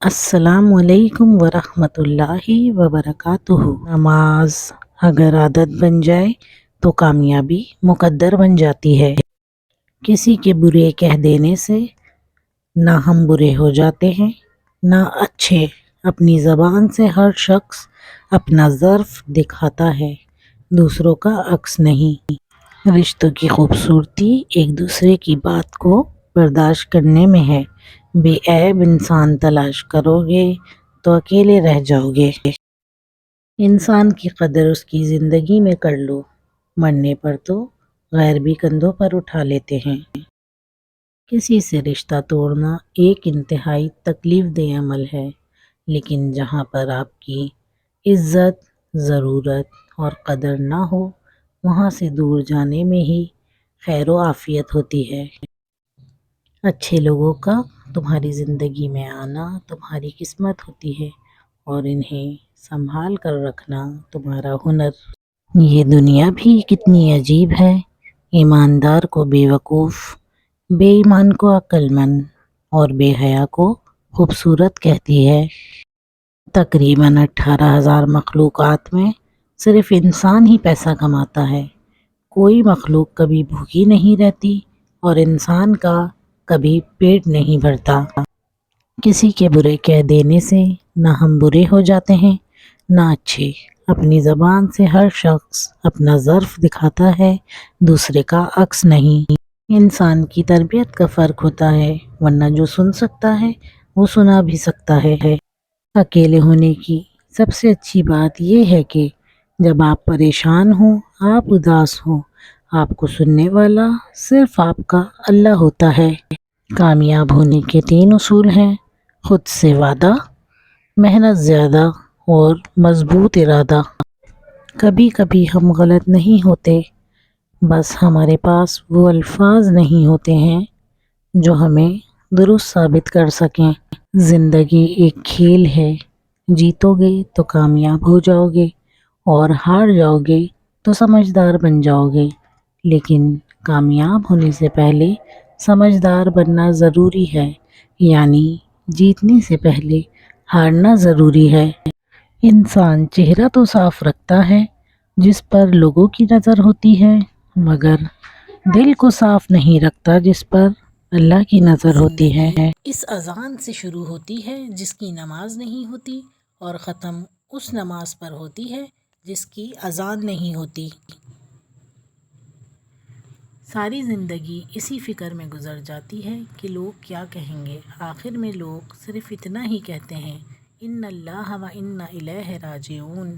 السلام علیکم ورحمۃ اللہ وبرکاتہ۔ نماز اگر عادت بن جائے تو کامیابی مقدر بن جاتی ہے۔ کسی کے برے کہہ دینے سے نہ ہم برے ہو جاتے ہیں نہ اچھے۔ اپنی زبان سے ہر شخص اپنا ظرف دکھاتا ہے، دوسروں کا عکس نہیں۔ رشتوں کی خوبصورتی ایک دوسرے کی بات کو برداشت کرنے میں ہے۔ بے عیب انسان تلاش کرو گے تو اکیلے رہ جاؤ گے۔ انسان کی قدر اس کی زندگی میں کر لو، مرنے پر تو غیر بھی کندھوں پر اٹھا لیتے ہیں۔ کسی سے رشتہ توڑنا ایک انتہائی تکلیف دہ عمل ہے، لیکن جہاں پر آپ کی عزت، ضرورت اور قدر نہ ہو، وہاں سے دور جانے میں ہی خیر و عافیت ہوتی ہے۔ اچھے لوگوں کا تمہاری زندگی میں آنا تمہاری قسمت ہوتی ہے اور انہیں سنبھال کر رکھنا تمہارا ہنر۔ یہ دنیا بھی کتنی عجیب ہے، ایماندار کو بے وقوف، بے ایمان کو عقل مند اور بے حیا کو خوبصورت کہتی ہے۔ تقریباً 18,000 مخلوقات میں صرف انسان ہی پیسہ کماتا ہے۔ کوئی مخلوق کبھی بھوکی نہیں رہتی اور انسان کا کبھی پیٹ نہیں بھرتا۔ کسی کے برے کہہ دینے سے نہ ہم برے ہو جاتے ہیں نہ اچھے۔ اپنی زبان سے ہر شخص اپنا ظرف دکھاتا ہے، دوسرے کا عکس نہیں۔ انسان کی تربیت کا فرق ہوتا ہے، ورنہ جو سن سکتا ہے وہ سنا بھی سکتا ہے۔ اکیلے ہونے کی سب سے اچھی بات یہ ہے کہ جب آپ پریشان ہوں، آپ اداس ہوں، آپ کو سننے والا صرف آپ کا اللہ ہوتا ہے۔ کامیاب ہونے کے 3 اصول ہیں: خود سے وعدہ، محنت زیادہ اور مضبوط ارادہ۔ کبھی کبھی ہم غلط نہیں ہوتے، بس ہمارے پاس وہ الفاظ نہیں ہوتے ہیں جو ہمیں درست ثابت کر سکیں۔ زندگی ایک کھیل ہے، جیتو گے تو کامیاب ہو جاؤ گے اور ہار جاؤ گے تو سمجھدار بن جاؤ گے، لیکن کامیاب ہونے سے پہلے سمجھدار بننا ضروری ہے، یعنی جیتنے سے پہلے ہارنا ضروری ہے۔ انسان چہرہ تو صاف رکھتا ہے جس پر لوگوں کی نظر ہوتی ہے، مگر دل کو صاف نہیں رکھتا جس پر اللہ کی نظر ہوتی ہے۔ اس اذان سے شروع ہوتی ہے جس کی نماز نہیں ہوتی، اور ختم اس نماز پر ہوتی ہے جس کی اذان نہیں ہوتی۔ ساری زندگی اسی فکر میں گزر جاتی ہے کہ لوگ کیا کہیں گے۔ آخر میں لوگ صرف اتنا ہی کہتے ہیں، اِنَّ اللَّهَ وَإِنَّا إِلَيْهِ رَاجِعُونَ۔